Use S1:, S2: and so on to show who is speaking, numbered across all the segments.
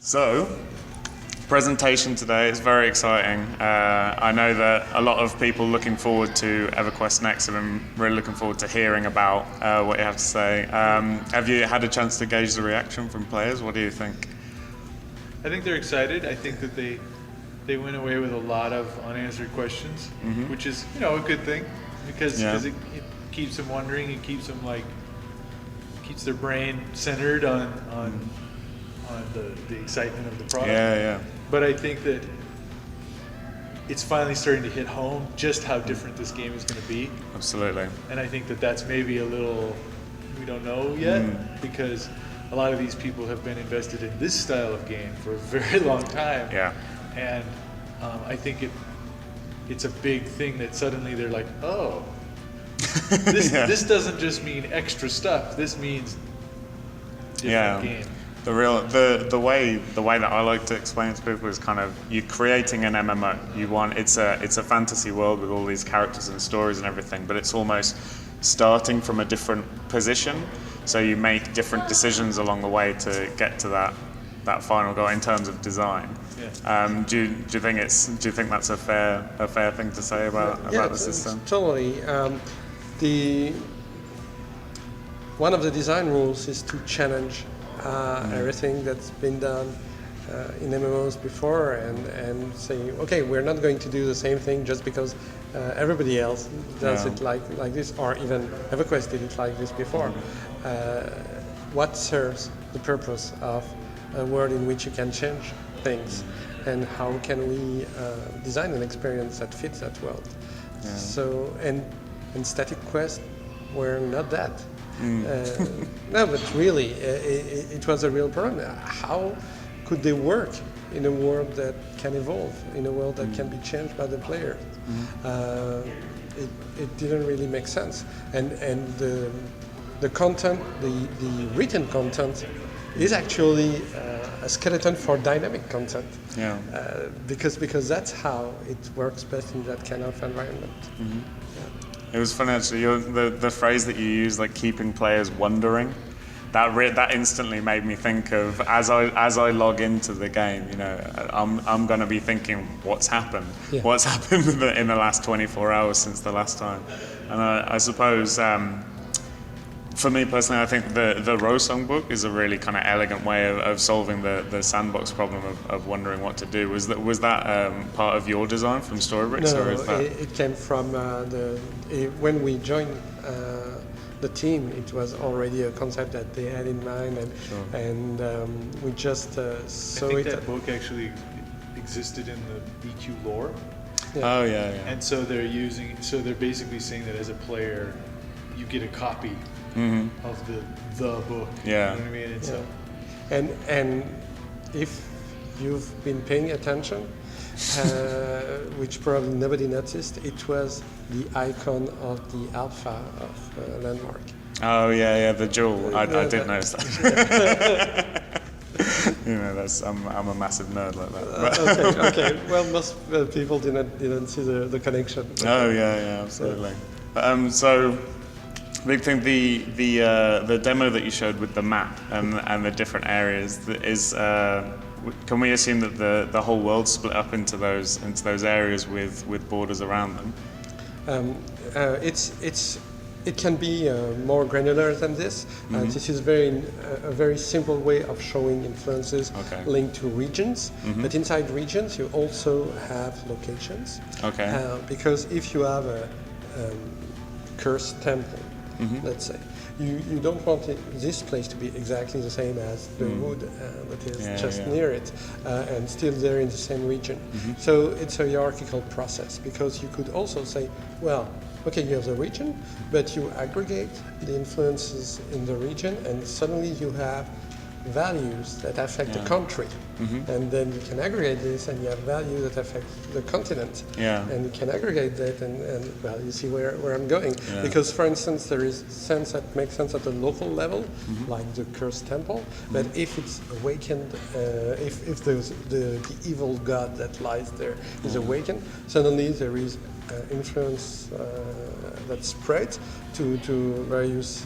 S1: So, presentation today is very exciting. I know that a lot of people looking forward to EverQuest Next have been really looking forward to hearing about what you have to say. Have you had a chance to gauge the reaction from players? What do you think?
S2: I think they're excited. I think that they went away with a lot of unanswered questions, which is a good thing because it keeps them wondering. It keeps them keeps their brain centered on the excitement of the product.
S1: Yeah.
S2: But I think that it's finally starting to hit home just how different this game is going to be.
S1: Absolutely.
S2: And I think that that's maybe a little, we don't know yet, because a lot of these people have been invested in this style of game for a very long time.
S1: Yeah.
S2: And I think it's a big thing that suddenly they're like, oh, this doesn't just mean extra stuff. This means different game.
S1: The way that I like to explain it to people is kind of you're creating an MMO. It's a fantasy world with all these characters and stories and everything, but it's almost starting from a different position. So you make different decisions along the way to get to that final goal in terms of design. Yeah. Do you think that's a fair thing to say about the system?
S3: Totally. One of the design rules is to challenge everything that's been done in MMOs before and say, okay, we're not going to do the same thing just because everybody else does it like this, or even EverQuest did it like this before. What serves the purpose of a world in which you can change things, and how can we design an experience that fits that world? Yeah. So, and static quests were not that. No, but really, it was a real problem. How could they work in a world that can evolve, in a world that can be changed by the player? It didn't really make sense. And the content, the written content, is actually a skeleton for dynamic content. Yeah. Because that's how it works best in that kind of environment.
S1: It was funny actually. The phrase that you used, like keeping players wondering, that instantly made me think of as I log into the game. I'm going to be thinking, what's happened? Yeah. What's happened in the last 24 hours since the last time? And I suppose for me personally, I think the Rose Songbook is a really kind of elegant way of solving the sandbox problem of wondering what to do. Was that part of your design from Storybricks?
S3: No,
S1: or is that...
S3: it came from when we joined the team. It was already a concept that they had in mind, and we just saw it.
S2: I think that book actually existed in the BQ lore.
S1: Yeah. Oh yeah.
S2: And so they're basically saying that as a player, you get a copy of the book.
S1: Yeah.
S2: You know what I mean? And so,
S3: and if you've been paying attention, which probably nobody noticed, it was the icon of the alpha of Landmark.
S1: Oh yeah, the jewel. I did notice that. I'm a massive nerd like that.
S3: Okay. Well, most people didn't see the connection.
S1: Oh yeah, absolutely. So. Big thing, the demo that you showed with the map and the different areas is. Can we assume that the whole world's split up into those areas with borders around them?
S3: It can be more granular than this. This is a very simple way of showing influences linked to regions. But inside regions, you also have locations. Okay. Because if you have a cursed temple, let's say, you don't want this place to be exactly the same as the wood that is just near it, and still there in the same region. So it's a hierarchical process, because you could also say, well, okay, you have the region, but you aggregate the influences in the region, and suddenly you have values that affect the country. And then you can aggregate this, and you have values that affect the continent. And you can aggregate that, and well, you see where I'm going. Because, for instance, there is sense that makes sense at the local level, like the cursed temple. But if it's awakened, if the evil god that lies there is awakened, suddenly there is influence that spreads to various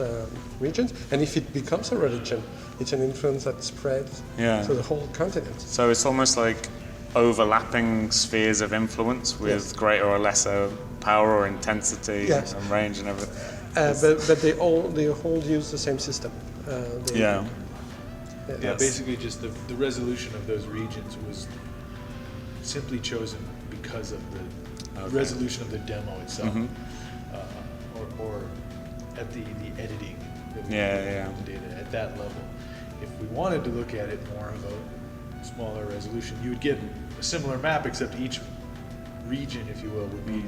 S3: regions. And if it becomes a religion, it's an influence that spreads to the whole continent.
S1: So it's almost like overlapping spheres of influence with greater or lesser power or intensity and range and everything.
S3: But they all use the same system.
S2: Basically just the resolution of those regions was simply chosen because of the resolution of the demo itself, or at the editing that we did of the data at that level. If we wanted to look at it more of a smaller resolution, you would get a similar map, except each region, if you will, would be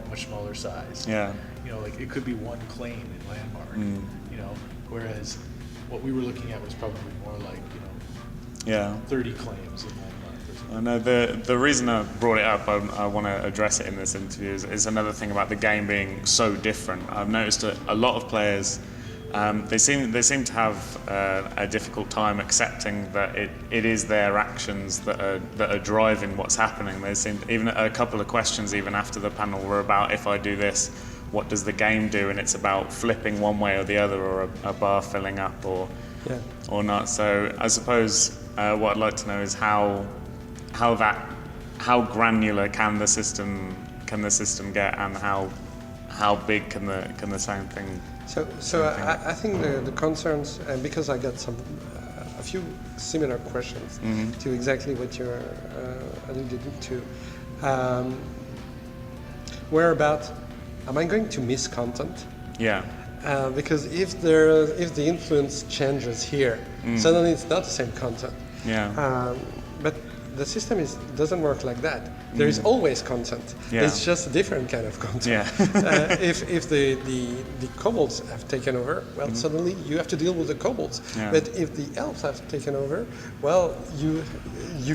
S2: much smaller size.
S1: Yeah.
S2: You know, like it could be one claim in landmark. You know, whereas what we were looking at was probably more like 30 claims in landmark.
S1: I know the reason I brought it up, I want to address it in this interview, is another thing about the game being so different. I've noticed that a lot of players, they seem to have a difficult time accepting that it is their actions that are driving what's happening. They seem, even a couple of questions even after the panel were about, if I do this, what does the game do? And it's about flipping one way or the other, or a bar filling up or not. So I suppose what I'd like to know is how granular can the system get, and how big can the same thing?
S3: So I think the concerns, and because I got a few similar questions to exactly what you're alluding to, were about, am I going to miss content?
S1: Yeah.
S3: Because if the influence changes here, suddenly it's not the same content.
S1: Yeah.
S3: But the system doesn't work like that. There is always content.
S1: Yeah.
S3: It's just a different kind of content.
S1: Yeah.
S3: If the kobolds have taken over, well, suddenly you have to deal with the kobolds.
S1: Yeah.
S3: But if the elves have taken over, well, you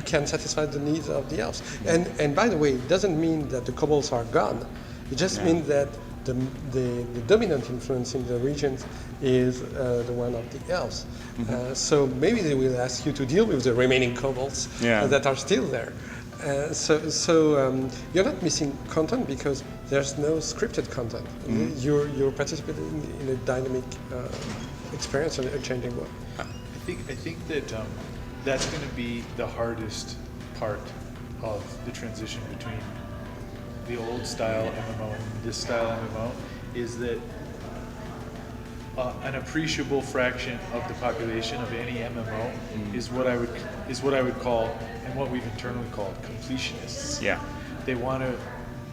S3: can satisfy the needs of the elves. And by the way, it doesn't mean that the kobolds are gone. It just means that the dominant influence in the regions is the one of the elves. So maybe they will ask you to deal with the remaining kobolds that are still there. So you're not missing content because there's no scripted content. You're participating in a dynamic experience in a changing world.
S2: I think that that's going to be the hardest part of the transition between the old style MMO and this style MMO, is that an appreciable fraction of the population of any MMO is what I would call, and what we've internally called, completionists.
S1: Yeah.
S2: They want to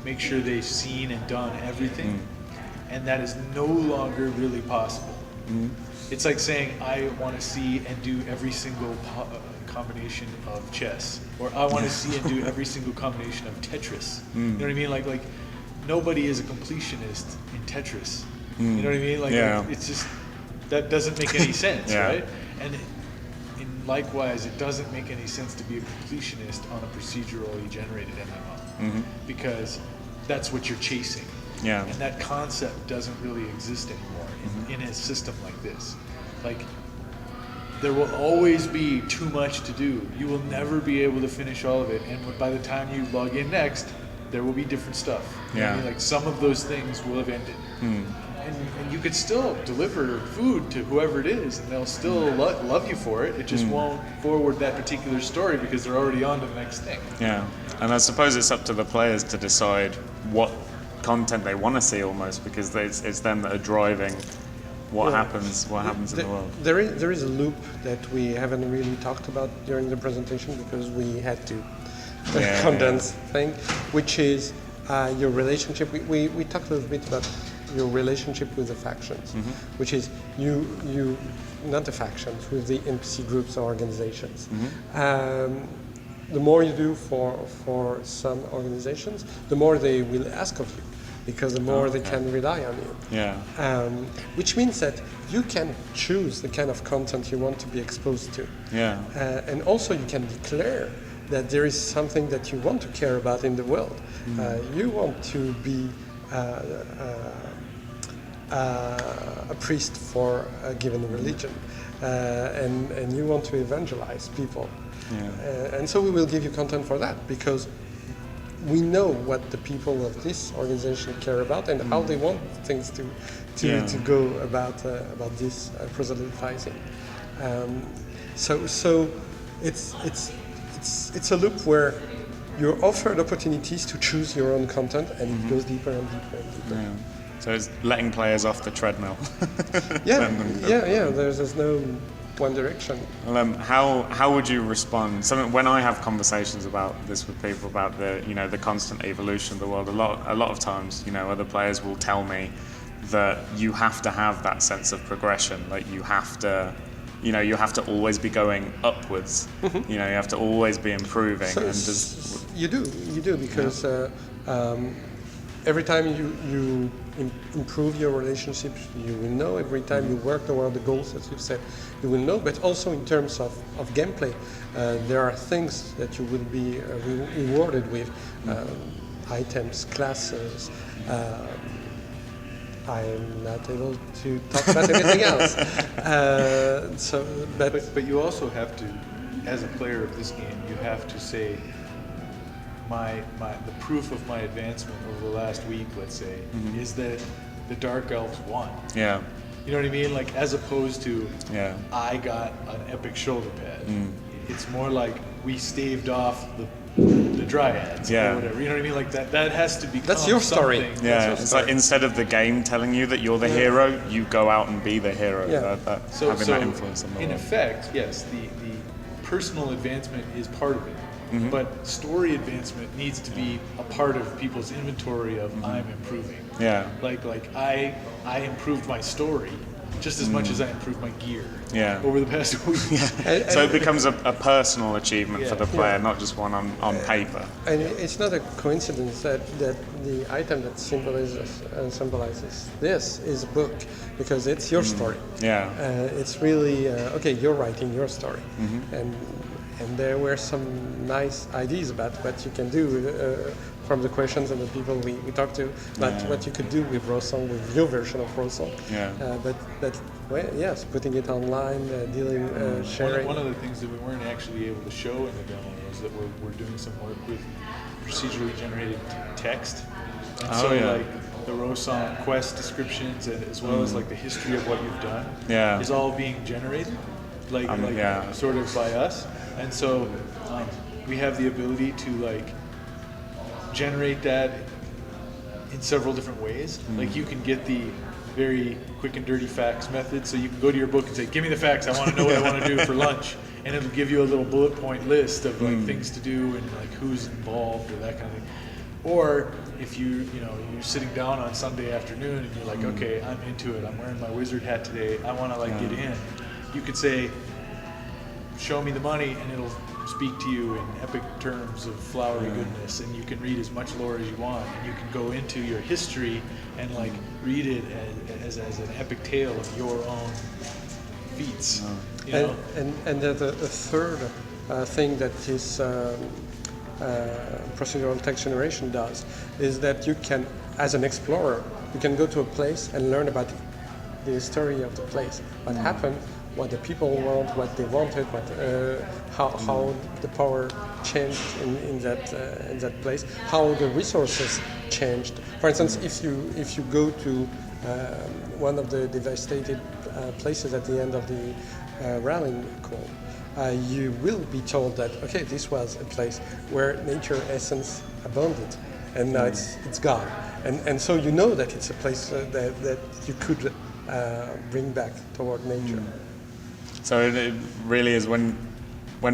S2: make sure they've seen and done everything, and that is no longer really possible. It's like saying, I want to see and do every single combination of chess, or I want to see and do every single combination of Tetris. You know what I mean? Like nobody is a completionist in Tetris. You know what I mean? Like it's just, that doesn't make any sense, right? And likewise, it doesn't make any sense to be a completionist on a procedurally generated MMO, because that's what you're chasing.
S1: Yeah.
S2: And that concept doesn't really exist anymore in a system like this. Like, there will always be too much to do. You will never be able to finish all of it. And by the time you log in next, there will be different stuff. You know what I mean? Like, some of those things will have ended. And you could still deliver food to whoever it is, and they'll still love you for it. It just won't forward that particular story because they're already on to the next thing.
S1: Yeah. And I suppose it's up to the players to decide what content they want to see, almost, because it's them that are driving what happens in the world.
S3: There is a loop that we haven't really talked about during the presentation because we had to condense thing, which is your relationship. We talked a little bit about your relationship with the factions, which is you not the factions, with the NPC groups or organizations. The more you do for some organizations, the more they will ask of you, because the more they can rely on you.
S1: Yeah.
S3: Which means that you can choose the kind of content you want to be exposed to.
S1: Yeah.
S3: And also you can declare that there is something that you want to care about in the world. You want to be a priest for a given religion, and you want to evangelize people.
S1: Yeah.
S3: And so we will give you content for that, because we know what the people of this organization care about and how they want things to go about this proselytizing. So it's a loop where you're offered opportunities to choose your own content, and it goes deeper and deeper and deeper.
S1: Yeah. So it's letting players off the treadmill.
S3: Yeah. There's no one direction.
S1: Well, how would you respond? When I have conversations about this with people about the constant evolution of the world, a lot of times other players will tell me that you have to have that sense of progression. Like you have to always be going upwards. You have to always be improving.
S3: So you do because every time you improve your relationships, you will know. Every time you work toward the goals that you've set, you will know. But also in terms of gameplay, there are things that you will be rewarded with, items, classes. I'm not able to talk about anything else.
S2: But you also have to, as a player of this game, you have to say, the proof of my advancement over the last week, let's say, is that the Dark Elves won.
S1: Yeah.
S2: You know what I mean? Like, as opposed to, I got an epic shoulder pad. It's more like we staved off the Dryads or whatever. You know what I mean? Like that has to become
S3: That's your story.
S2: Something.
S1: Yeah, it's like instead of the game telling you that you're the hero, you go out and be the hero.
S3: Yeah.
S1: Having that influence on the world.
S2: In effect, yes, the personal advancement is part of it. But story advancement needs to be a part of people's inventory of I'm improving.
S1: Yeah.
S2: Like I improved my story just as much as I improved my gear over the past week.
S1: So it becomes a personal achievement for the player, not just one on paper.
S3: And it's not a coincidence that the item that symbolizes this is a book, because it's your story.
S1: Yeah.
S3: It's really okay. You're writing your story, and there were some nice ideas about what you can do from the questions and the people we talked to, but what you could do with Rosong, with your version of Rosong. But yes, putting it online, sharing.
S2: One of the things that we weren't actually able to show in the demo was that we're doing some work with procedurally generated text. And like the Rosong quest descriptions, and as well as like the history of what you've done is all being generated, sort of by us. And so we have the ability to like generate that in several different ways. Like you can get the very quick and dirty facts method, so you can go to your book and say, give me the facts, I want to know what I want to do for lunch, and it'll give you a little bullet point list of like things to do and like who's involved or that kind of thing. Or if you're sitting down on Sunday afternoon and you're like, okay, I'm into it, I'm wearing my wizard hat today, I want to like get in, you could say, show me the money, and it'll speak to you in epic terms of flowery goodness, and you can read as much lore as you want, and you can go into your history and like read it as an epic tale of your own feats.
S3: And the third thing that this procedural text generation does is that you can, as an explorer, you can go to a place and learn about the history of the place, what happened, what the people want, what they wanted, how the power changed in that place, how the resources changed. For instance, if you go to one of the devastated places at the end of the rallying call, you will be told that this was a place where nature essence abounded, and now it's gone, and so you know that it's a place that you could bring back toward nature.
S1: So it really is when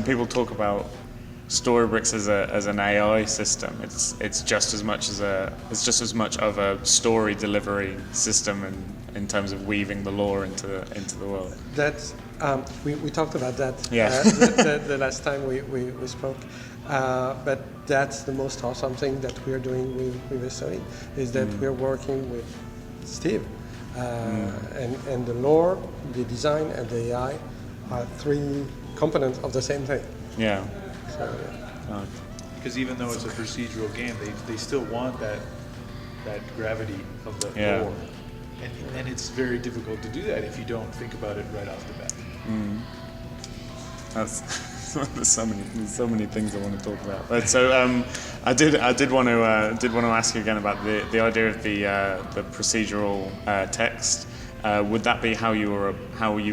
S1: people talk about Storybricks as an AI system, it's just as much of a story delivery system in terms of weaving the lore into the world.
S3: That's we talked about that the last time we spoke, but that's the most awesome thing that we're doing with SOE, is that we're working with Steve, and the lore, the design, and the AI are three components of the same thing.
S1: Yeah.
S3: So,
S2: because even though it's a procedural game, they still want that gravity of the lore, and it's very difficult to do that if you don't think about it right off the bat.
S1: there's so many things I want to talk about. But so I did want to ask you again about the idea of the procedural text. Would that be how you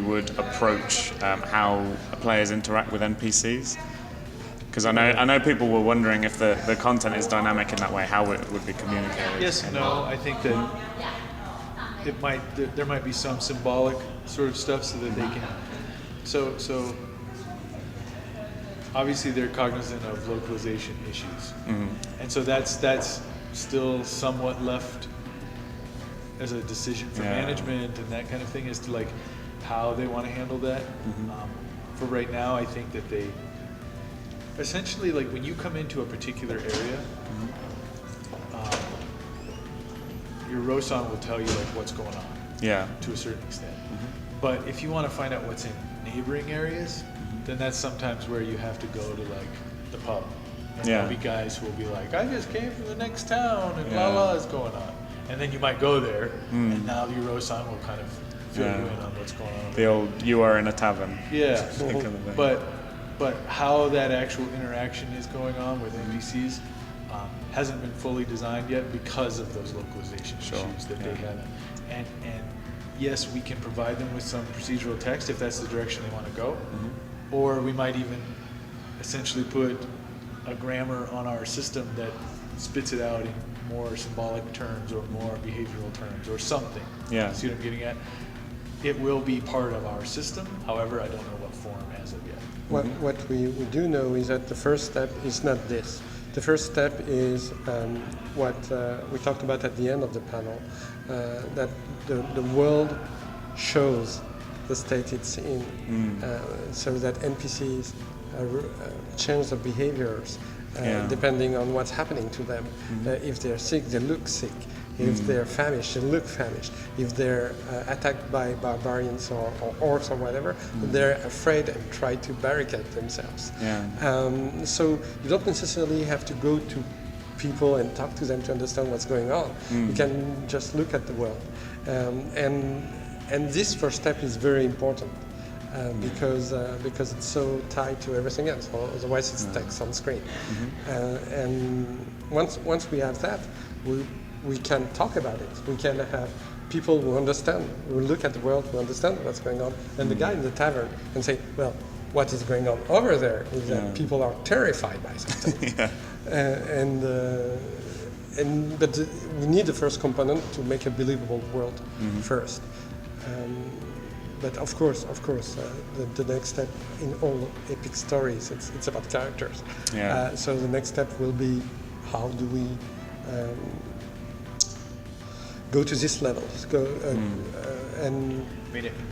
S1: would approach how players interact with NPCs? Because I know people were wondering if the content is dynamic in that way, how it would be communicated.
S2: Yes and no. I think that there might be some symbolic sort of stuff so that they can. So obviously they're cognizant of localization issues, and so that's still somewhat left as a decision for management and that kind of thing as to like how they want to handle that. For right now, I think that they essentially, like when you come into a particular area, your Rosan will tell you like what's going on.
S1: Yeah.
S2: To a certain extent. But if you want to find out what's in neighboring areas, then that's sometimes where you have to go to like the pub. And there'll be guys who will be like, I just came from the next town and blah blah is going on. And then you might go there and now your Rosan will kind of fill you in on what's going on.
S1: The old "you are in a tavern."
S2: Yeah.
S1: kind of thing.
S2: But how that actual interaction is going on with NPCs hasn't been fully designed yet because of those localization issues that they have. And yes, we can provide them with some procedural text if that's the direction they want to go. Or we might even essentially put a grammar on our system that spits it out in more symbolic terms or more behavioral terms or something.
S1: Yeah.
S2: See what I'm getting at? It will be part of our system. However, I don't know what form as of yet.
S3: What we do know is that the first step is not this. The first step is what we talked about at the end of the panel, that the world shows the state it's in, so that NPCs change their behaviors depending on what's happening to them. If they're sick, they look sick. If they're famished, they look famished. If they're attacked by barbarians or orcs or whatever, they're afraid and try to barricade themselves. So you don't necessarily have to go to people and talk to them to understand what's going on. You can just look at the world. And this first step is very important because it's so tied to everything else. Otherwise, it's text on screen. And once we have that, we can talk about it. We can have people who understand, who look at the world, who understand what's going on, and the guy in the tavern and say, well, what is going on over there is that people are terrified by something. But we need the first component to make a believable world first. But of course, the next step in all epic stories, it's about characters. So the next step will be, how do we go to this level? And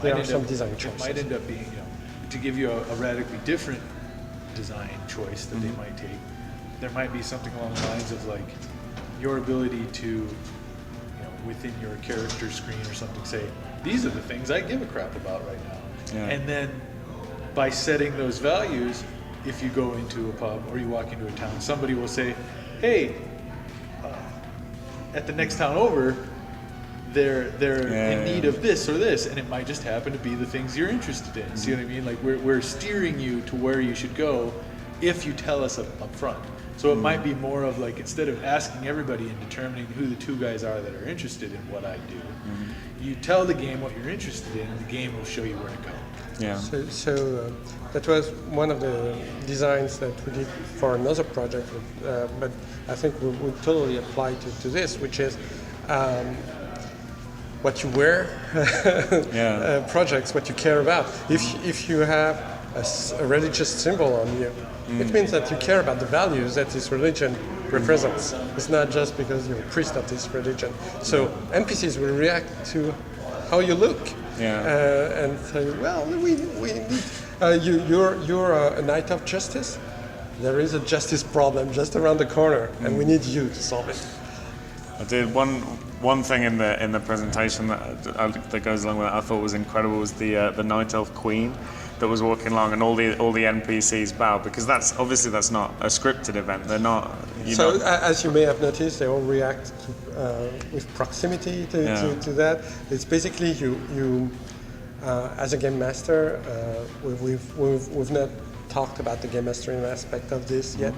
S3: there are some design choices.
S2: It might end up being, to give you a radically different design choice that they might take. There might be something along the lines of like your ability to, within your character screen or something, say, these are the things I give a crap about right now. And then by setting those values, if you go into a pub or you walk into a town, somebody will say, hey, at the next town over, they're in need of this or this, and it might just happen to be the things you're interested in. See what I mean? Like we're steering you to where you should go if you tell us up front. So it might be more of like, instead of asking everybody and determining who the two guys are that are interested in what I do, you tell the game what you're interested in, and the game will show you where to go.
S3: So that was one of the designs that we did for another project, but I think would totally apply to this, which is what you wear, projects, what you care about. If you have a religious symbol on you, it means that you care about the values that this religion represents. It's not just because you're a priest of this religion. So NPCs will react to how you look and say, well, we need, you're a knight of justice. There is a justice problem just around the corner, and we need you to solve it.
S1: I did one thing in the presentation that goes along with it. I thought was incredible was the Night Elf Queen that was walking along, and all the NPCs bow, because that's not a scripted event. They're not.
S3: As you may have noticed, they all react with proximity to that. It's basically you as a game master, we've not talked about the game mastering aspect of this yet,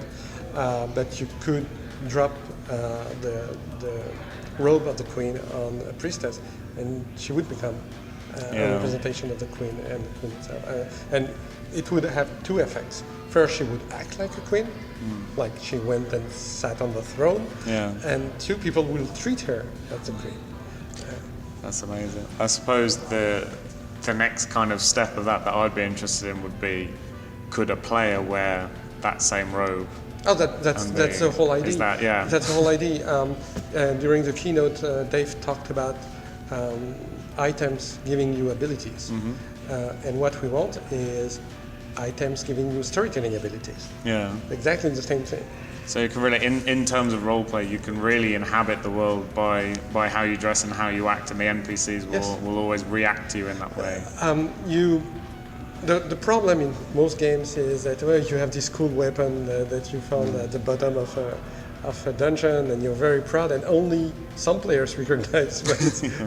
S3: but you could drop the robe of the queen on a priestess, and she would become a representation of the queen and the queen itself. And it would have two effects. First, she would act like a queen, like she went and sat on the throne, and two, people will treat her as a queen.
S1: That's amazing. I suppose the next kind of step of that I'd be interested in would be, could a player wear that same robe?
S3: Oh, that's the whole idea.
S1: Is that,
S3: That's the whole idea. During the keynote, Dave talked about items giving you abilities, and what we want is items giving you storytelling abilities.
S1: Yeah.
S3: Exactly the same thing.
S1: So you can really, in terms of roleplay, you can really inhabit the world by how you dress and how you act, and the NPCs will always react to you in that way.
S3: The problem in most games is that you have this cool weapon that you found at the bottom of a dungeon, and you're very proud, and only some players recognize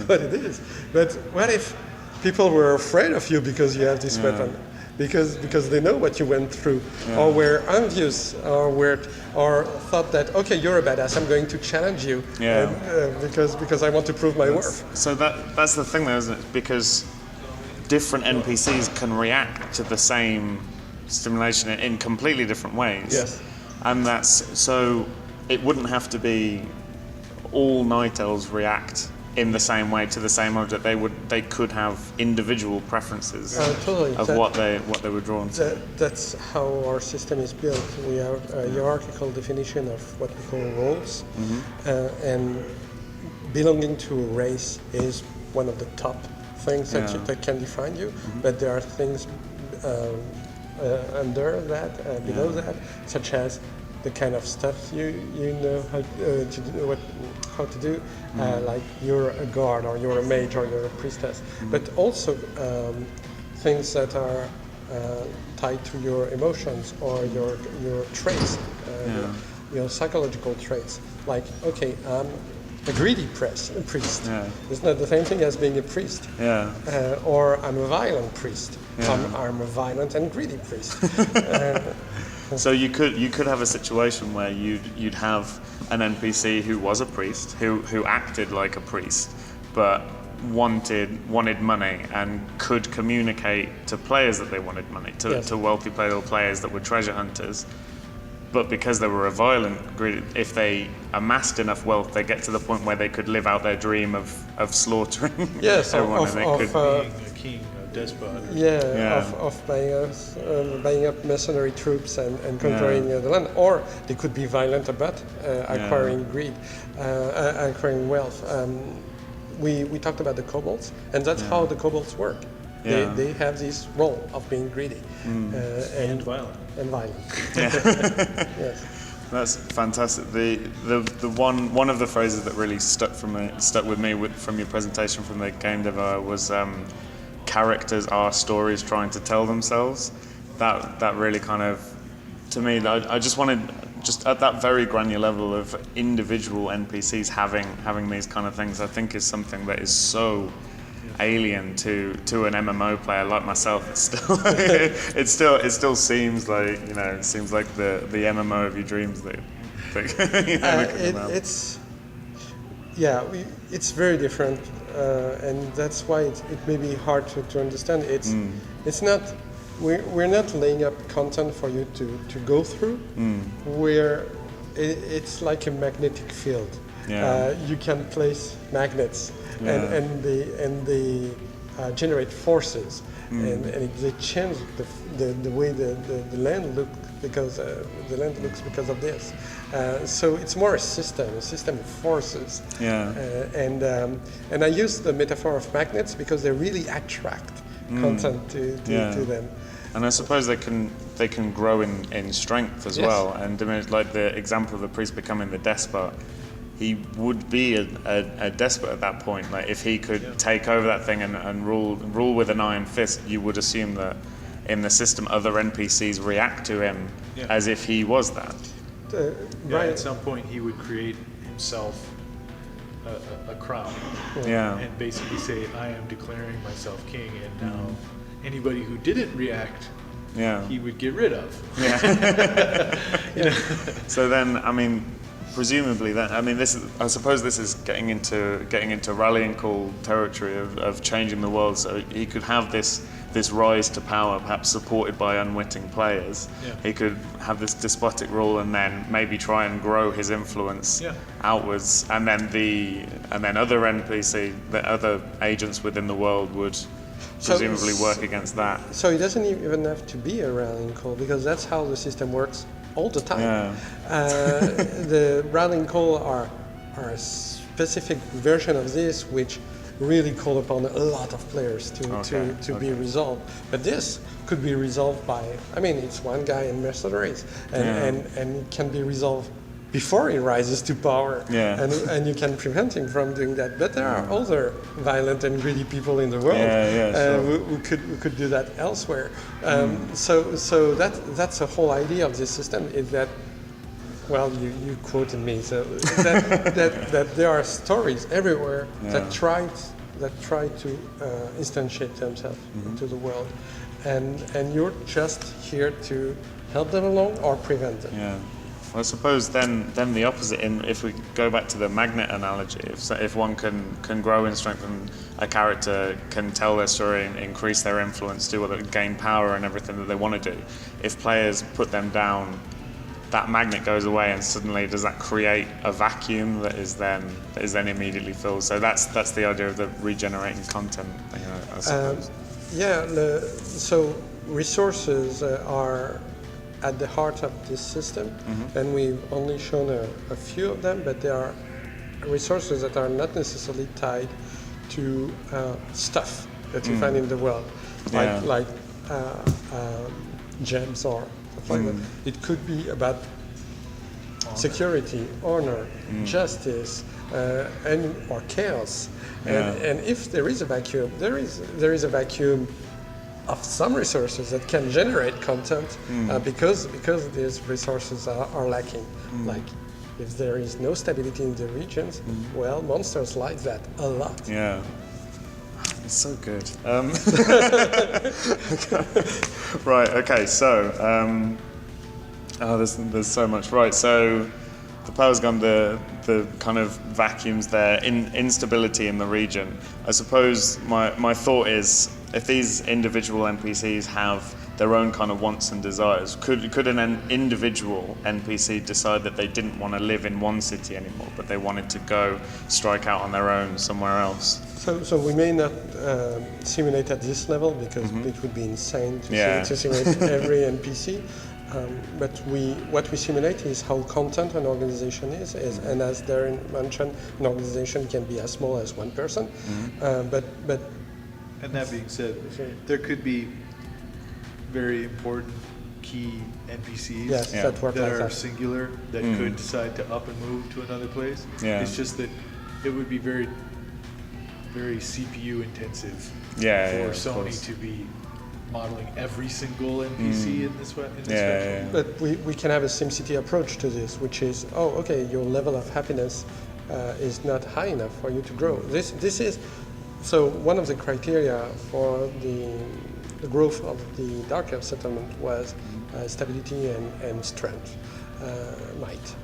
S3: what it is. But what if people were afraid of you because you have this weapon? Because they know what you went through, or were envious, or thought that, okay, you're a badass, I'm going to challenge you, because I want to prove my worth.
S1: So that's the thing, though, isn't it? Because different NPCs can react to the same stimulation in completely different ways.
S3: Yes.
S1: And so it wouldn't have to be all night elves react in the same way to the same object. They could have individual preferences
S3: totally.
S1: of what they were drawn to.
S3: That's how our system is built. We have a hierarchical definition of what we call roles, and belonging to a race is one of the top things that can define you. But there are things under that, below that, such as the kind of stuff you know how to do, like you're a guard, or you're a mage, or you're a priestess, but also things that are tied to your emotions or your traits, your psychological traits. Like, okay, I'm a greedy priest. It's not the same thing as being a priest. Or I'm a violent priest. I'm a violent and greedy priest.
S1: So you could have a situation where you'd have an NPC who was a priest, who acted like a priest, but wanted money and could communicate to players that they wanted money, to wealthy players that were treasure hunters. But because they were a violent greedy, if they amassed enough wealth, they get to the point where they could live out their dream of slaughtering everyone.
S2: Being a king, a despot.
S3: Of buying up mercenary troops and conquering the land. Or they could be violent about acquiring greed, acquiring wealth. We talked about the kobolds, and that's how the kobolds work. They have this role of being greedy
S2: And violent.
S3: Yes.
S1: That's fantastic. The one of the phrases that really stuck with me from your presentation from the game dev was characters are stories trying to tell themselves. That really kind of, to me, I just wanted, just at that very granular level of individual NPCs having these kind of things, I think is something that is so alien to an MMO player like myself. It still seems like, it seems like the MMO of your dreams that
S3: it's very different, and that's why it may be hard to understand. It's not, we're not laying up content for you to go through. It's like a magnetic field. You can place magnets, and they generate forces, and they change the way the land looks because of this. So it's more a system of forces. And I use the metaphor of magnets because they really attract content to them.
S1: And I suppose they can grow in strength as well. And like the example of the priest becoming the despot, he would be a despot at that point. Like if he could take over that thing and rule with an iron fist, you would assume that in the system other NPCs react to him as if he was that.
S2: At some point he would create himself a crown, and basically say, I am declaring myself king, and now anybody who didn't react he would get rid of.
S1: Yeah. So then, I mean, presumably that, I mean, I suppose this is getting into rallying call territory of changing the world. So he could have this rise to power, perhaps supported by unwitting players.
S2: Yeah.
S1: He could have this despotic rule, and then maybe try and grow his influence outwards, and then other NPC, the other agents within the world would presumably work against that.
S3: So it doesn't even have to be a rallying call, because that's how the system works all the time.
S1: Yeah.
S3: The rallying call are a specific version of this, which really call upon a lot of players to be resolved. But this could be resolved by, I mean, it's one guy in mercenaries, and it can be resolved before he rises to power, and you can prevent him from doing that. But there are other violent and greedy people in the world who could do that elsewhere. So that's the whole idea of this system, is that, well, you quoted me, so that there are stories everywhere that try to instantiate themselves into the world, and you're just here to help them along or prevent them.
S1: Yeah. Well, I suppose then the opposite. If we go back to the magnet analogy, if one can grow and strengthen a character, can tell their story, and increase their influence, gain power and everything that they want to do, if players put them down, that magnet goes away, and suddenly does that create a vacuum that is then immediately filled? So that's the idea of the regenerating content thing, I suppose.
S3: So resources are at the heart of this system, and we've only shown a few of them, but there are resources that are not necessarily tied to stuff that you find in the world, like gems or stuff like that. It could be about security, honor, justice, or chaos. And if there is a vacuum, there is a vacuum of some resources that can generate content, because these resources are lacking. Like, if there is no stability in the regions, well, monsters like that a lot.
S1: Yeah. It's so good. Right. Okay. So, there's so much. Right. So, the power's gone. The kind of vacuums there, instability in the region. I suppose my thought is, if these individual NPCs have their own kind of wants and desires, could an individual NPC decide that they didn't want to live in one city anymore, but they wanted to go strike out on their own somewhere else?
S3: So we may not simulate at this level, because it would be insane to simulate every NPC. But what we simulate is how content an organization is, and as Darren mentioned, an organization can be as small as one person. But
S2: and that being said, there could be very important key NPCs
S3: that
S2: are singular, that could decide to up and move to another place. It's just that it would be very, very CPU intensive for Sony to be modeling every single NPC in this fashion.
S3: But we can have a SimCity approach to this, which is, your level of happiness is not high enough for you to grow. This is, so one of the criteria for the growth of the Dark Elf settlement was stability and strength. Might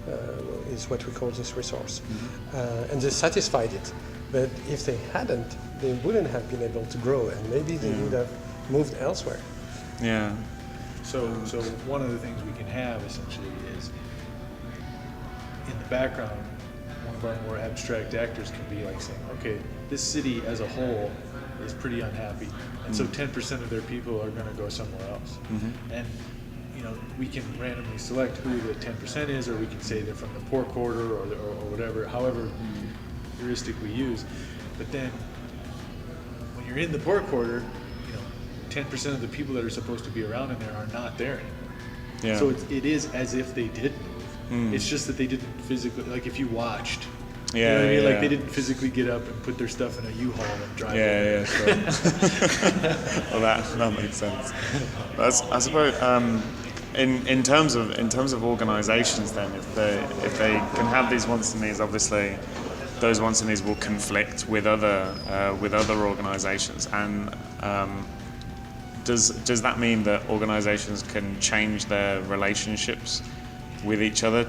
S3: is what we call this resource. And they satisfied it. But if they hadn't, they wouldn't have been able to grow, and maybe they would have moved elsewhere.
S1: Yeah.
S2: So one of the things we can have essentially is, in the background, one of our more abstract actors can be like saying, okay, this city as a whole is pretty unhappy, and so 10% of their people are going to go somewhere else. And we can randomly select who the 10% is, or we can say they're from the poor quarter or whatever, however heuristic we use. But then when you're in the poor quarter, 10% of the people that are supposed to be around in there are not there anymore. So it is as if they did move. It's just that they didn't physically, like if you watched, you know what I mean? Like they didn't physically get up and put their stuff in a U-Haul and drive over.
S1: Sure. Well, that makes sense. I suppose in terms of organisations, then if they can have these wants and needs, obviously those wants and needs will conflict with other organisations, and does that mean that organizations can change their relationships with each other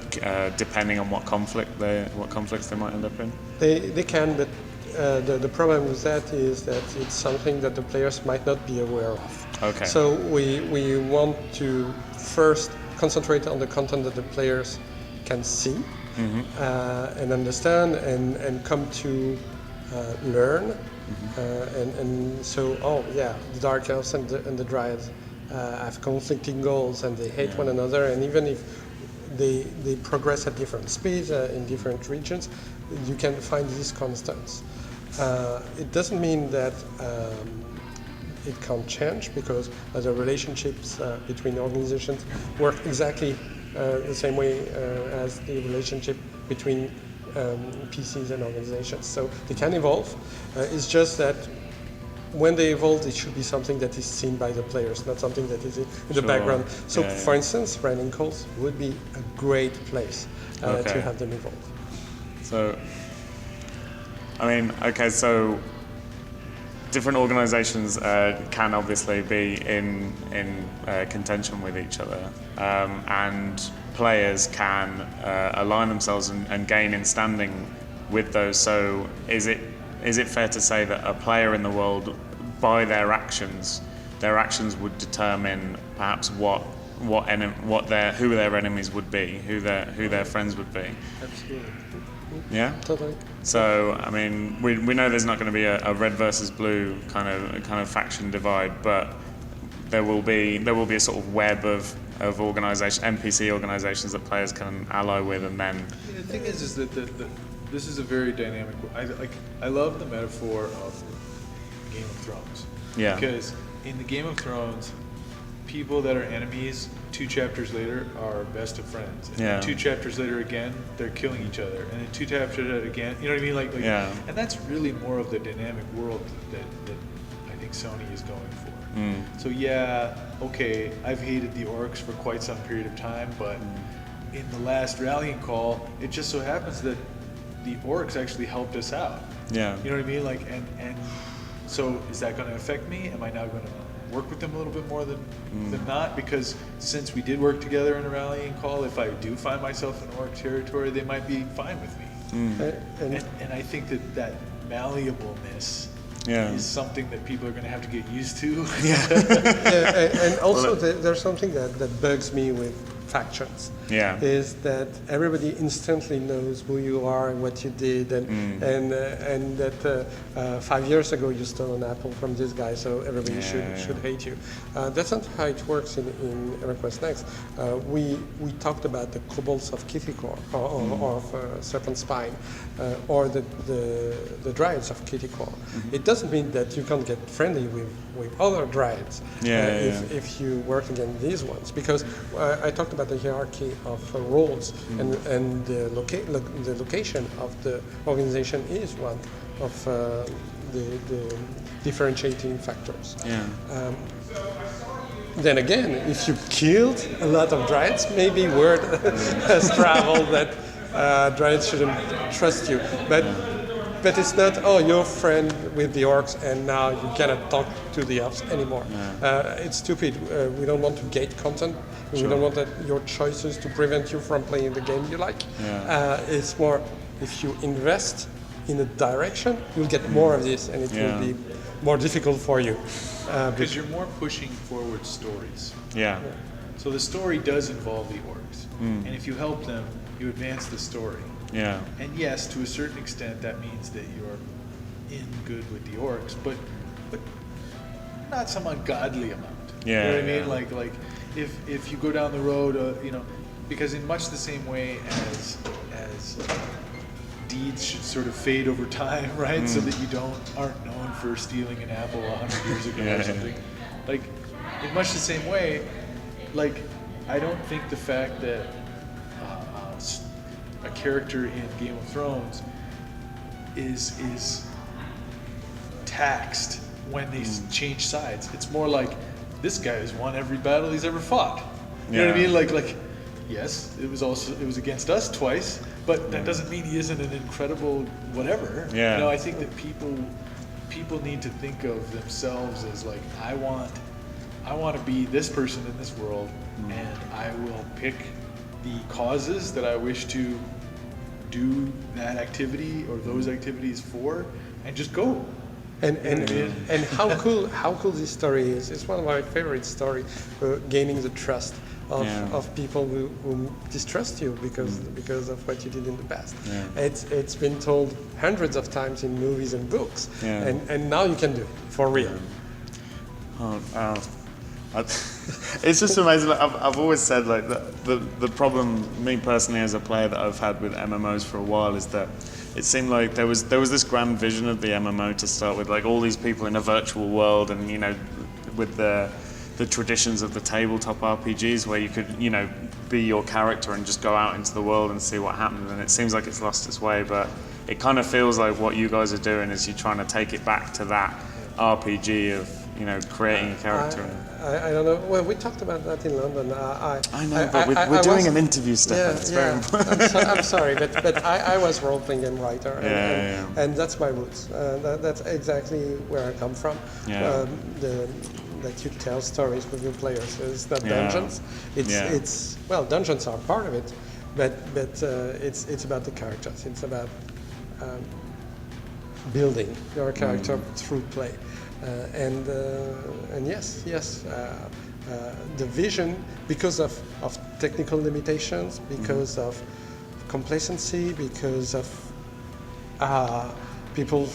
S1: depending on what conflicts they might end up in?
S3: They can, but the problem with that is that it's something that the players might not be aware of.
S1: Okay.
S3: So we want to first concentrate on the content that the players can see and understand and come to learn. And so, the Dark Elves and the Dryads have conflicting goals and they hate one another, and even if they progress at different speeds in different regions, you can find these constants. It doesn't mean that it can't change, because the relationships between organizations work exactly the same way as the relationship between PCs and organizations. So they can evolve. It's just that when they evolve, it should be something that is seen by the players, not something that is in the background. So, for instance, random calls would be a great place to have them evolve.
S1: So, I mean, so different organizations can obviously be in contention with each other, and players can align themselves and gain in standing with those. So is it fair to say that a player in the world, by their actions would determine perhaps who their enemies would be, who their friends would be?
S2: Absolutely.
S3: Yeah, totally.
S1: So I mean, we know there's not going to be a red versus blue kind of faction divide, but there will be a sort of web of NPC organizations that players can ally with, and then.
S2: The thing is that this is a very dynamic. I love the metaphor of Game of Thrones.
S1: Yeah.
S2: Because in the Game of Thrones, people that are enemies 2 chapters later are best of friends. And then 2 chapters later again, they're killing each other. And then 2 chapters later again, you know what I mean? Like And that's really more of the dynamic world that I think Sony is going for. So okay, I've hated the orcs for quite some period of time, but in the last rallying call, it just so happens that the orcs actually helped us out.
S1: Yeah.
S2: You know what I mean? Like, and so is that going to affect me? Am I now going to work with them a little bit more than not? Because since we did work together in a rallying call, if I do find myself in orc territory, they might be fine with me. And I think that malleableness is something that people are going to have to get used to.
S3: And also there's something that bugs me with factions. Is that everybody instantly knows who you are and what you did, and that 5 years ago you stole an apple from this guy, so everybody should hate you. That's not how it works in EverQuest Next. We talked about the kobolds of Kithikor, or of Serpent Spine, or the dryads of Kithikor. It doesn't mean that you can't get friendly with other dryads if you work against these ones, because I talked about the hierarchy of roles, and the location of the organization is one of the differentiating factors. Then again, if you killed a lot of dryads, maybe word has traveled that dryads shouldn't trust you. But it's not, you're friend with the orcs and now you cannot talk to the elves anymore. It's stupid. We don't want to gate content. We don't want your choices to prevent you from playing the game you like. It's more, if you invest in a direction, you'll get more of this, and it will be more difficult for you.
S2: Because you're more pushing forward stories. So the story does involve the orcs. And if you help them, you advance the story. And yes, to a certain extent, that means that you're in good with the orcs, but not some ungodly amount. You know what I mean? Like if you go down the road, because in much the same way as deeds should sort of fade over time, right? So that you aren't known for stealing an apple 100 years ago or something. Like in much the same way, like I don't think the fact that a character in Game of Thrones is taxed when they change sides. It's more like this guy has won every battle he's ever fought. You know what I mean? Like yes, it was against us twice, but that doesn't mean he isn't an incredible whatever. I think that people need to think of themselves as like, I want I want to be this person in this world, and I will pick the causes that I wish to do that activity or those activities for, and just go.
S3: And how cool this story is. It's one of my favorite stories, gaining the trust of people who distrust you because of what you did in the past. Yeah. It's been told hundreds of times in movies and books, and now you can do it for real.
S1: It's just amazing. I've always said like the problem, me personally as a player, that I've had with MMOs for a while is that it seemed like there was this grand vision of the MMO to start with, like all these people in a virtual world, and with the traditions of the tabletop RPGs where you could be your character and just go out into the world and see what happens. And it seems like it's lost its way, but it kind of feels like what you guys are doing is you're trying to take it back to that RPG of creating a character.
S3: I don't know. Well, we talked about that in London.
S1: I know, but we're doing an interview, Stéphane. It's very important.
S3: I'm sorry, but I was role-playing game writer, and that's my roots. That's exactly where I come from. That you tell stories with your players. It's not dungeons. It's dungeons are part of it, but it's about the characters. It's about building your character through play. And yes, the vision, because of technical limitations, because of complacency, because of people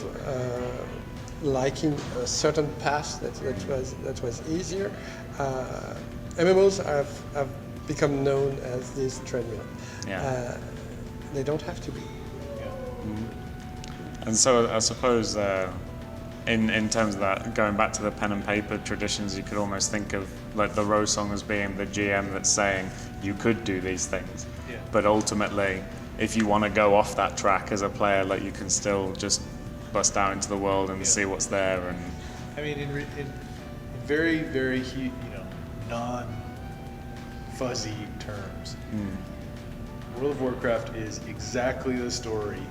S3: liking a certain path that was easier, MMOs have become known as this treadmill. They don't have to be.
S1: And so I suppose in terms of that, going back to the pen and paper traditions, you could almost think of like the Row Song as being the GM that's saying you could do these things, but ultimately if you want to go off that track as a player, like you can still just bust out into the world and see what's there. And
S2: I mean, in very, very non-fuzzy terms, World of Warcraft is exactly the story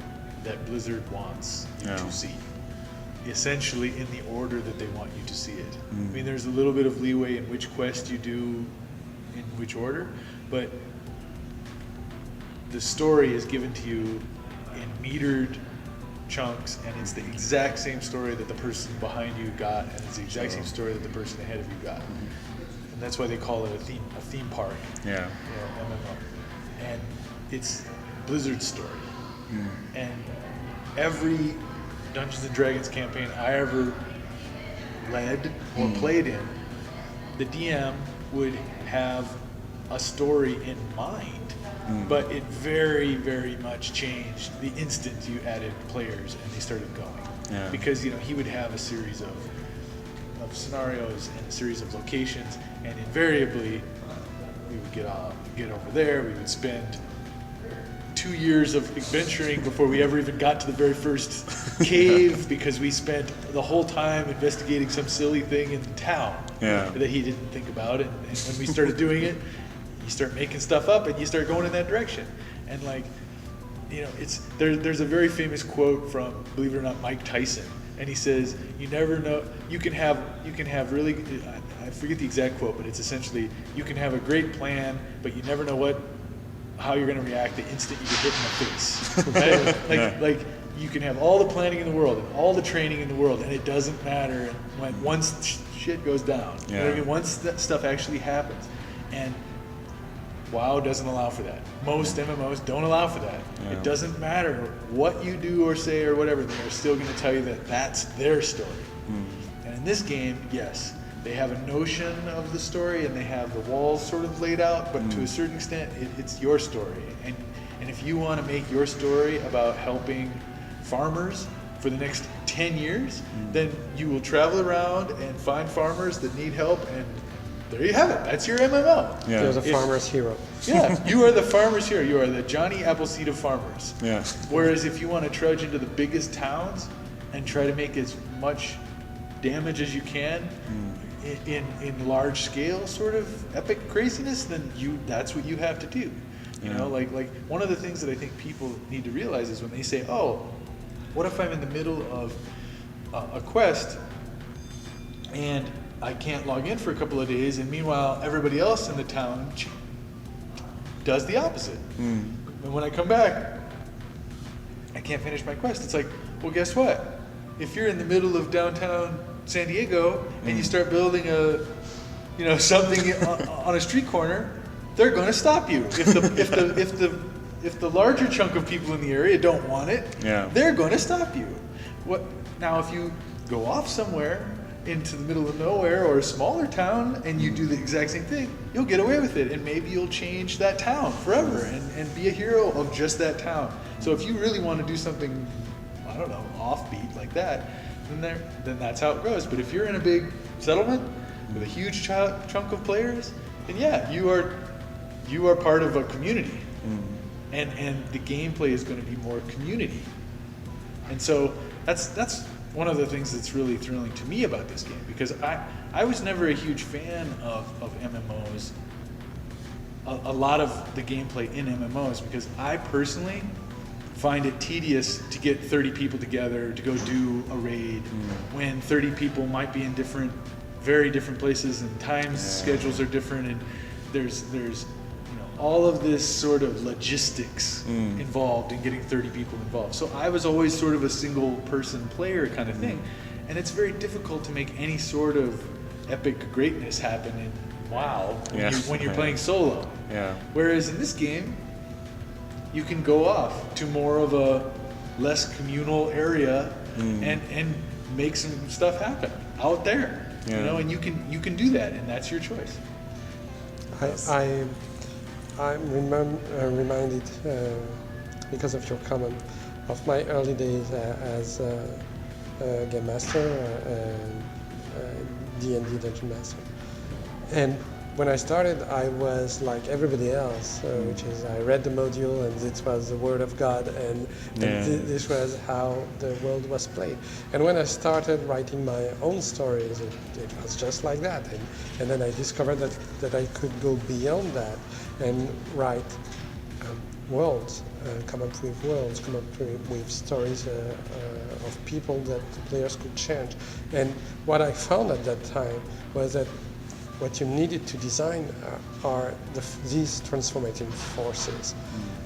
S2: that Blizzard wants you to see. Essentially in the order that they want you to see it. I mean, there's a little bit of leeway in which quest you do in which order, but the story is given to you in metered chunks, and it's the exact same story that the person behind you got, and it's the exact same story that the person ahead of you got. And that's why they call it a theme park. MMO. And it's Blizzard's story. And every Dungeons and Dragons campaign I ever led or played in, the DM would have a story in mind, but it very, very much changed the instant you added players and they started going. Because he would have a series of scenarios and a series of locations, and invariably we would get over there, we would spend 2 years of adventuring before we ever even got to the very first cave, because we spent the whole time investigating some silly thing in town that he didn't think about. And when we started doing it, you start making stuff up and you start going in that direction. And there's a very famous quote from, believe it or not, Mike Tyson, and he says, "You never know. You can have really." I forget the exact quote, but it's essentially, you can have a great plan, but you never know how you're going to react the instant you get hit in the face. Like you can have all the planning in the world and all the training in the world, and it doesn't matter when once shit goes down. You know what I mean? Once that stuff actually happens. And WoW doesn't allow for that. Most MMOs don't allow for that. It doesn't matter what you do or say or whatever, they're still going to tell you that that's their story. And in this game, yes, they have a notion of the story and they have the walls sort of laid out, but to a certain extent, it's your story. And if you want to make your story about helping farmers for the next 10 years, then you will travel around and find farmers that need help, and there you have it. That's your MMO.
S3: You're the farmer's hero.
S2: You are the farmer's hero. You are the Johnny Appleseed of farmers. Whereas if you want to trudge into the biggest towns and try to make as much damage as you can in large scale sort of epic craziness, then that's what you have to do. You know, like one of the things that I think people need to realize is when they say, "Oh, what if I'm in the middle of a quest and I can't log in for a couple of days, and meanwhile everybody else in the town does the opposite. And when I come back, I can't finish my quest. It's like, well, guess what? If you're in the middle of downtown San Diego and you start building something on a street corner, they're going to stop you. If the larger chunk of people in the area don't want it, they're going to stop you. Now, if you go off somewhere into the middle of nowhere or a smaller town and you do the exact same thing, you'll get away with it, and maybe you'll change that town forever and be a hero of just that town. So if you really want to do something, I don't know, offbeat like that, then that's how it goes. But if you're in a big settlement with a huge chunk of players, then you are part of a community, and the gameplay is going to be more community. And so that's one of the things that's really thrilling to me about this game, because I was never a huge fan of MMOs, a lot of the gameplay in MMOs, because I personally find it tedious to get 30 people together to go do a raid when 30 people might be in very different places, and schedules are different, and there's all of this sort of logistics involved in getting 30 people involved. So I was always sort of a single person player kind of thing. And it's very difficult to make any sort of epic greatness happen in WoW when you're playing solo.
S1: Yeah.
S2: Whereas in this game, you can go off to more of a less communal area and make some stuff happen out there. And you can do that, and that's your choice.
S3: I'm reminded, because of your comment, of my early days as a game master, D&D Dungeon Master. And when I started, I was like everybody else, which is I read the module and it was the word of God, and this was how the world was played. And when I started writing my own stories, it was just like that. And then I discovered that I could go beyond that and write worlds, come up with worlds, come up with stories of people that the players could change. And what I found at that time was that what you needed to design are these transformating forces.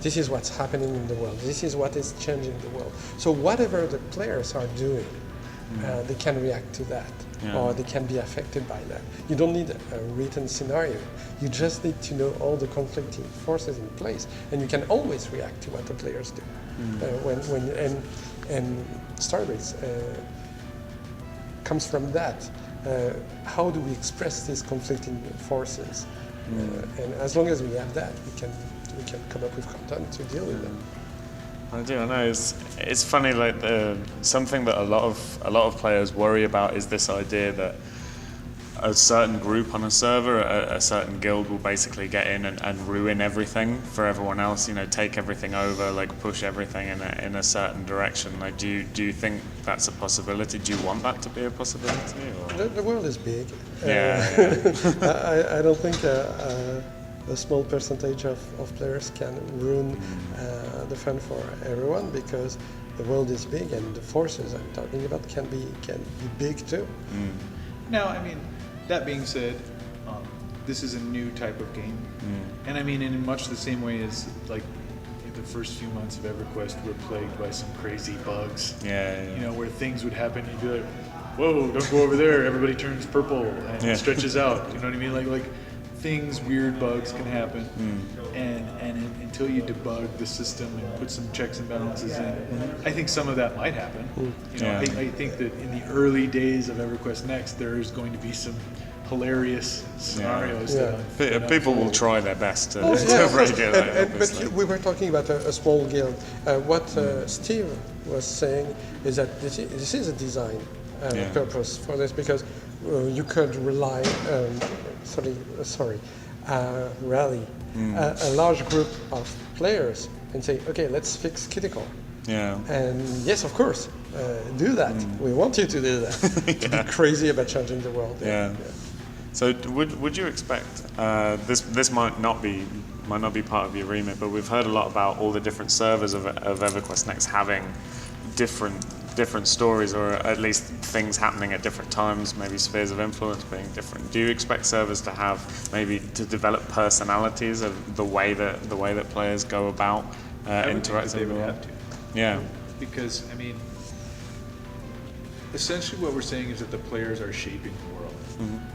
S3: This is what's happening in the world. This is what is changing the world. So whatever the players are doing, they can react to that, or they can be affected by that. You don't need a written scenario. You just need to know all the conflicting forces in place, and you can always react to what the players do. And Storybricks comes from that. How do we express these conflicting forces? And as long as we have that, we can come up with content to deal with them.
S1: I know. It's funny. Like something that a lot of players worry about is this idea that a certain group on a server, a certain guild, will basically get in and ruin everything for everyone else. Take everything over, like push everything in a certain direction. Like, do you think that's a possibility? Do you want that to be a possibility? Or?
S3: The world is big.
S1: Yeah.
S3: I don't think a small percentage of players can ruin the fun for everyone, because the world is big, and the forces I'm talking about can be big too.
S2: Now, I mean, that being said, this is a new type of game, and I mean, in much the same way as like the first few months of EverQuest were plagued by some crazy bugs. Where things would happen, you'd be like, "Whoa, don't go over there!" Everybody turns purple and it stretches out. You know what I mean? Like weird bugs can happen, and until you debug the system and put some checks and balances in, I think some of that might happen. I think that in the early days of EverQuest Next, there is going to be some hilarious scenarios.
S1: People will try their best to regulate that.
S3: But we were talking about a small guild. What Steve was saying is that this is a design purpose for this, because you could rely, rally a large group of players and say, okay, let's fix critical. And yes, of course, do that. We want you to do that. To be crazy about changing the world.
S1: So would you expect this might not be part of your remit, but we've heard a lot about all the different servers of EverQuest Next having different stories, or at least things happening at different times, maybe spheres of influence being different. Do you expect servers to have maybe to develop personalities of the way that players go about interacting?
S2: They would have to.
S1: Yeah.
S2: Because I mean, essentially what we're saying is that the players are shaping the world,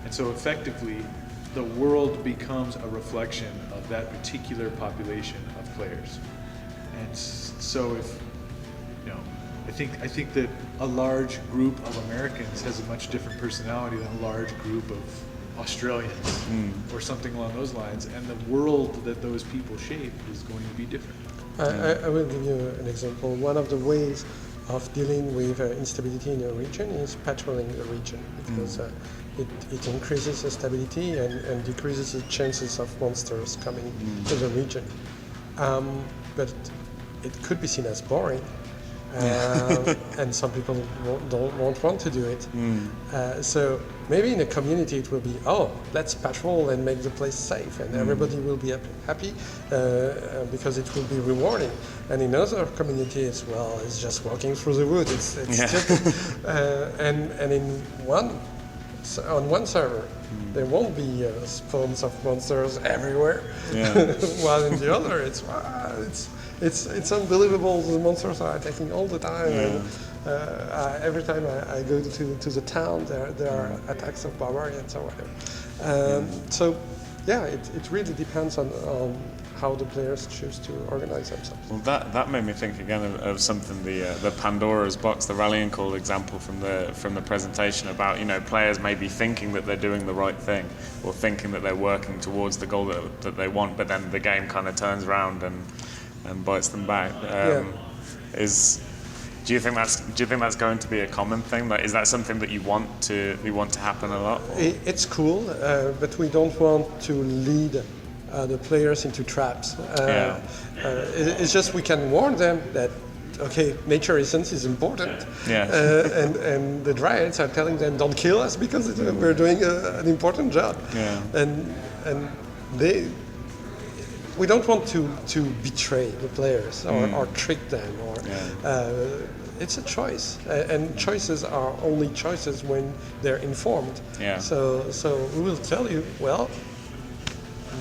S2: and so effectively, the world becomes a reflection of that particular population of players. And so if I think that a large group of Americans has a much different personality than a large group of Australians or something along those lines, and the world that those people shape is going to be different.
S3: I will give you an example. One of the ways of dealing with instability in a region is patrolling the region, because it increases the stability and decreases the chances of monsters coming to the region. But it could be seen as boring. And some people won't want to do it. So maybe in a community it will be, let's patrol and make the place safe, and everybody will be happy because it will be rewarding. And in other communities, well, it's just walking through the woods. It's stupid. And on one server, there won't be spawns of monsters everywhere, while in the other, it's unbelievable. The monsters are attacking all the time. And, every time I go to the town, there are attacks of barbarians or whatever. So, it really depends on how the players choose to organize themselves.
S1: Well, that made me think again of something, the Pandora's box, the rallying call example from the presentation about, players maybe thinking that they're doing the right thing, or thinking that they're working towards the goal that they want, but then the game kind of turns around and bites them back. Do you think that's going to be a common thing? Like, is that something that you want to happen a lot?
S3: It's cool, but we don't want to lead the players into traps. It's just we can warn them that nature essence is important. And the dryads are telling them, don't kill us because we're doing an important job. And we don't want to betray the players or trick them. It's a choice, and choices are only choices when they're informed. So we will tell you, well,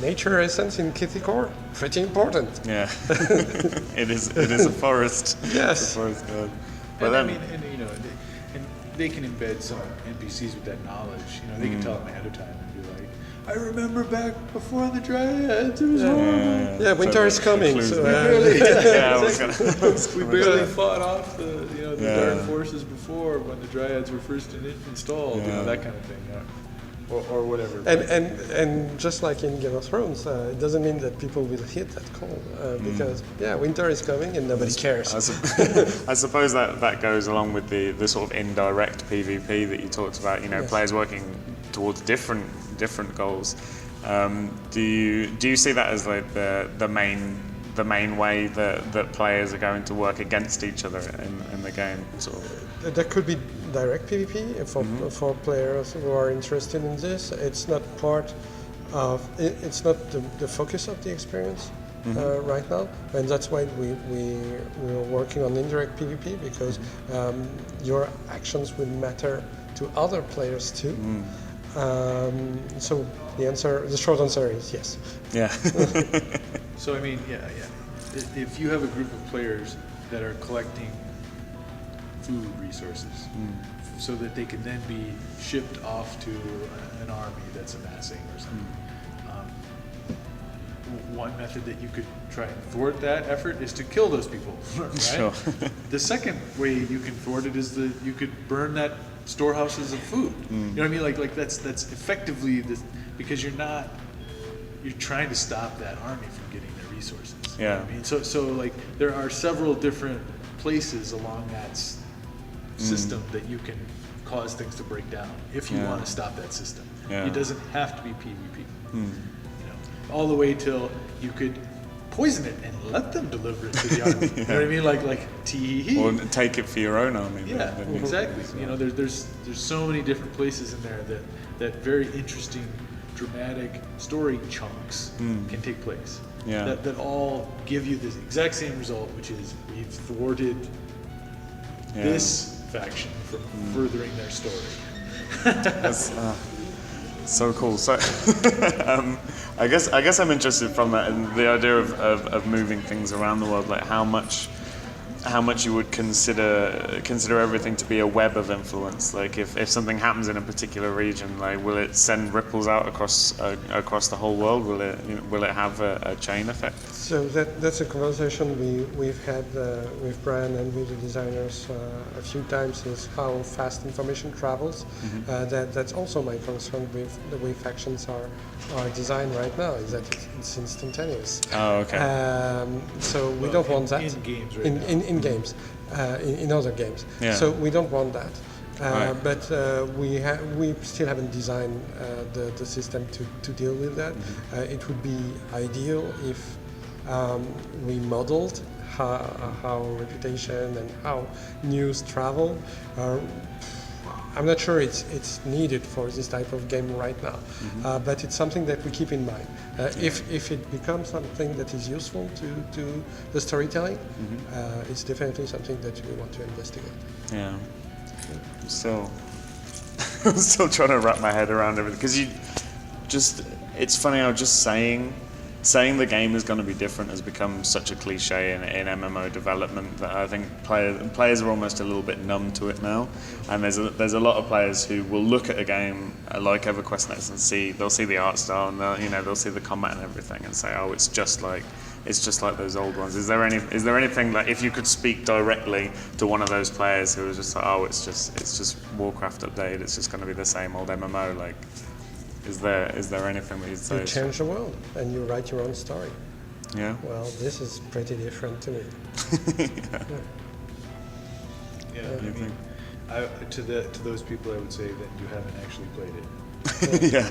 S3: nature essence in Kithikor, pretty important.
S1: It is a forest.
S3: Yes.
S1: It's a forest god.
S2: But then, and they can embed some NPCs with that knowledge. They can tell them ahead of time and be like, I remember back before the Dryads, it was horrible.
S3: Yeah, winter is coming. So,
S2: we barely fought off the dark forces before when the Dryads were first installed. That kind of thing. Or whatever.
S3: And just like in Game of Thrones, it doesn't mean that people will hit that call because winter is coming and nobody cares.
S1: I suppose that goes along with the sort of indirect PvP that you talked about. Players working towards different goals. Do you see that as like the main way that players are going to work against each other in the game? Sort of?
S3: That could be direct PvP for players who are interested in this. It's not part of. It's not the focus of the experience right now, and that's why we're working on indirect PvP, because your actions will matter to other players too. So the short answer is yes.
S2: So I mean, if you have a group of players that are collecting food resources so that they can then be shipped off to an army that's amassing or something. One method that you could try and thwart that effort is to kill those people, right?
S1: Sure.
S2: The second way you can thwart it is that you could burn that storehouses of food. You know what I mean? Like that's effectively this, because you're trying to stop that army from getting their resources. You know what I mean? So like there are several different places along that system that you can cause things to break down if you want to stop that system. It doesn't have to be PvP. All the way till you could poison it and let them deliver it to the army. You know what I mean? Like tee-hee-hee.
S1: Or take it for your own army.
S2: Exactly. There's so many different places in there that very interesting, dramatic story chunks can take place. That all give you the exact same result, which is we've thwarted this faction from furthering their story.
S1: That's so cool. So I guess I'm interested from that and the idea of moving things around the world, like how much you would consider everything to be a web of influence. Like if something happens in a particular region, like will it send ripples out across the whole world? Will it have a chain effect?
S3: So that's a conversation we've had with Brian and with the designers a few times, is how fast information travels. That's also my concern with the way factions are designed right now, is that it's instantaneous.
S1: Oh, okay.
S3: So we don't want that
S2: in games right now.
S3: in games, in other games.
S1: Yeah.
S3: So we don't want that.
S1: Right.
S3: But we still haven't designed the system to deal with that. It would be ideal if we modeled how reputation and how news travel. I'm not sure it's needed for this type of game right now, but it's something that we keep in mind. If it becomes something that is useful to the storytelling, it's definitely something that we want to investigate.
S1: Yeah. I'm still trying to wrap my head around everything, because it's funny how just saying the game is going to be different has become such a cliche in MMO development that I think players are almost a little bit numb to it now. And there's a lot of players who will look at a game like EverQuest Next and they'll see the art style and they'll see the combat and everything and say, oh, it's just like those old ones. Is there anything that, if you could speak directly to one of those players who was just like, oh, it's just Warcraft updated, it's just going to be the same old MMO, like, is there anything that you'd say?
S3: You change the world and you write your own story.
S1: Yeah.
S3: Well, this is pretty different to me.
S2: Yeah. I mean, to those people, I would say that you haven't actually played it.
S1: Yeah.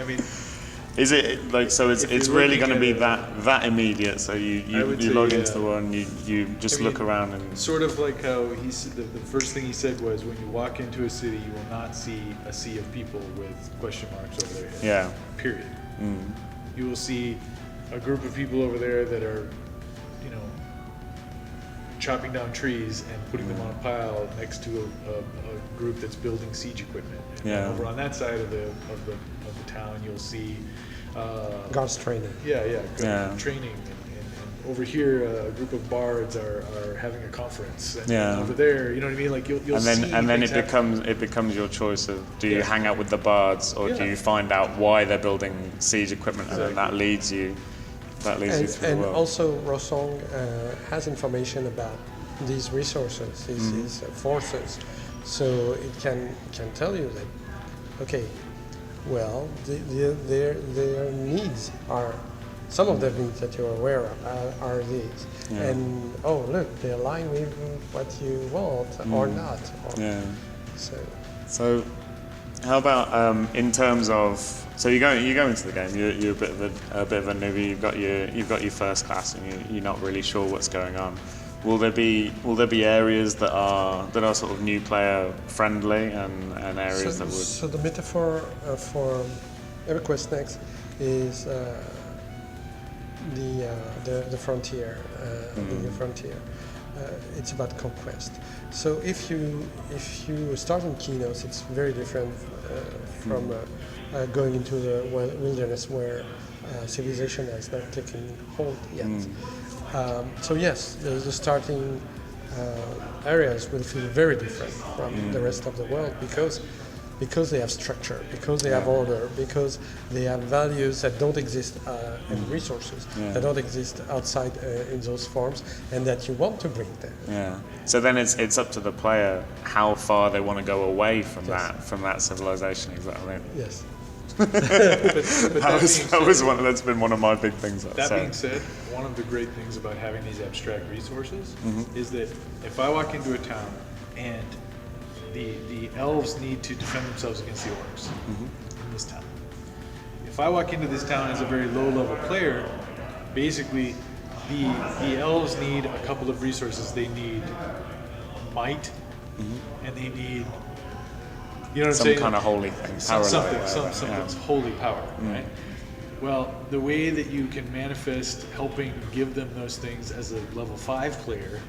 S2: I mean,
S1: is it like, so it's really going to be that immediate? So you log into the one, you just look around and
S2: sort of like how he said, the first thing he said was, when you walk into a city, you will not see a sea of people with question marks over their heads.
S1: Yeah.
S2: Period. You will see a group of people over there that are, chopping down trees and putting them on a pile next to a group that's building siege equipment. And over on that side of the town, you'll see
S3: Guards training.
S2: Training. And over here, a group of bards are having a conference. And over there, you know what I mean? Like you'll see.
S1: And then it becomes your choice of, do you hang out with the bards or do you find out why they're building siege equipment, and then that leads you. Through the world.
S3: Also, Rosong has information about these resources, these forces, so it can tell you that, okay, well, their needs are, some of the needs that you're aware of are these, and oh look, they align with what you want or not.
S1: So how about in terms of, so you go into the game, you're a bit of a newbie. You've got your first class, and you're not really sure what's going on. Will there be areas that are sort of new player friendly and areas that would?
S3: So the metaphor for EverQuest Next is the frontier, the new frontier. It's about conquest. So if you start in Keynotes, it's very different from going into the wilderness where civilization has not taken hold yet. So yes, the starting areas will feel very different from the rest of the world because they have structure, because they have order, because they have values that don't exist and resources that don't exist outside in those forms, and that you want to bring there.
S1: Yeah. So then it's up to the player how far they want to go away from that civilization. Exactly.
S3: Yes.
S1: That's been one of my big things.
S2: That being said, one of the great things about having these abstract resources is that if I walk into a town and the elves need to defend themselves against the orcs in this town. If I walk into this town as a very low-level player, basically the elves need a couple of resources. They need might, and they need, you know what I'm saying?
S1: Some kind of holy thing.
S2: Something's holy power, right? Well, the way that you can manifest helping give them those things as a level 5 player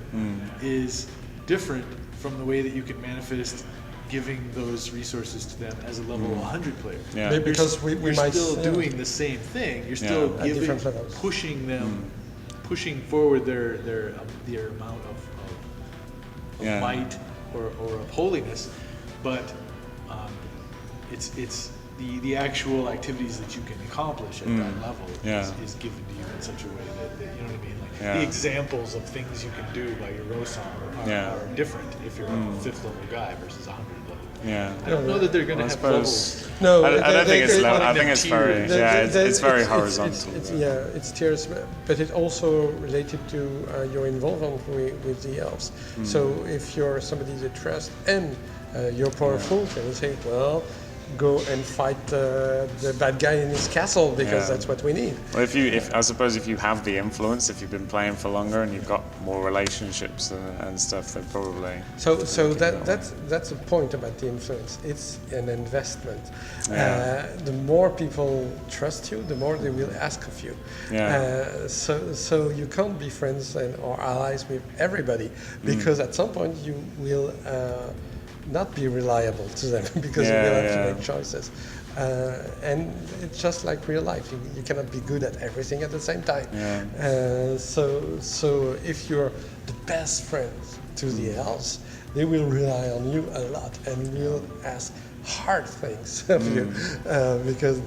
S2: is different from the way that you can manifest giving those resources to them as a level 100 player.
S1: Yeah.
S3: Maybe because we
S2: you're
S3: might
S2: still doing the same thing. You're still
S3: At
S2: giving,
S3: different levels.
S2: pushing them, pushing forward their amount of might or of holiness, but it's the actual activities that you can accomplish at that level is given to you in such a way that you know what I mean. Like the examples of things you can do by your Rosan are different if you're a 5th level guy versus a 100 level.
S1: Yeah.
S2: I don't know that they're going to have levels.
S3: No,
S1: I don't think it's
S3: they-
S1: level. I think it's very it's very
S3: it's-
S1: horizontal.
S3: It's tiers, but it also related to your involvement with the elves. So if you're somebody they trust and you're powerful, they will say, well, go and fight the bad guy in his castle because that's what we need.
S1: Well, if I suppose if you have the influence, if you've been playing for longer and you've got more relationships and stuff, then probably.
S3: So that's the point about the influence. It's an investment. The more people trust you, the more they will ask of you. So you can't be friends or allies with everybody because at some point you will not be reliable to them because you will have to make choices. And it's just like real life. You cannot be good at everything at the same time. So if you're the best friend to the elves, they will rely on you a lot and will ask hard things of you because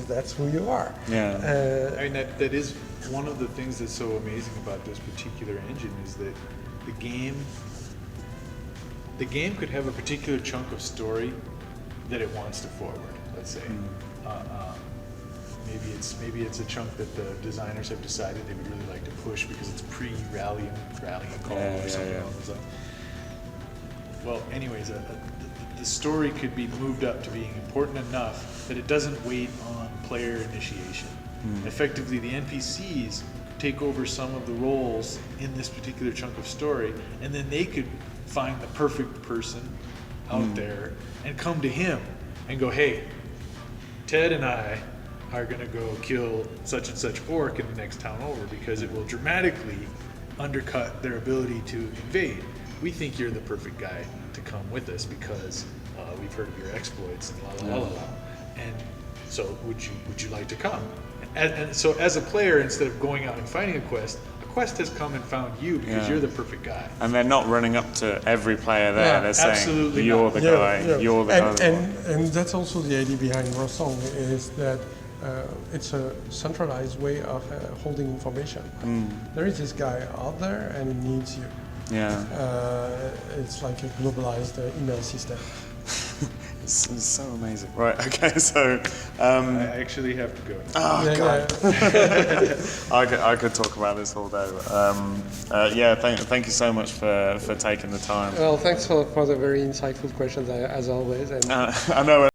S3: that's who you are.
S2: I mean that is one of the things that's so amazing about this particular engine is that the game could have a particular chunk of story that it wants to forward. Let's say, maybe it's a chunk that the designers have decided they would really like to push because it's pre-rallying call or something along those lines. Well, anyways, the story could be moved up to being important enough that it doesn't wait on player initiation. Effectively, the NPCs take over some of the roles in this particular chunk of story, and then they could find the perfect person out there and come to him and go, hey, Ted and I are going to go kill such and such orc in the next town over because it will dramatically undercut their ability to invade. We think you're the perfect guy to come with us because we've heard of your exploits and la la la la. And so would you like to come? And so as a player, instead of going out and finding a quest has come and found you because you're the perfect guy.
S1: And they're not running up to every player there. They're saying, you're the guy, you're the guy.
S3: And that's also the idea behind Rosong is that it's a centralized way of holding information. There is this guy out there and he needs you. It's like a globalized email system.
S1: It's so amazing. Right, okay, so...
S2: I actually have to go.
S1: Oh, God. I could talk about this all day. Thank you so much for taking the time.
S3: Well, thanks for the very insightful questions, as always. And
S1: I know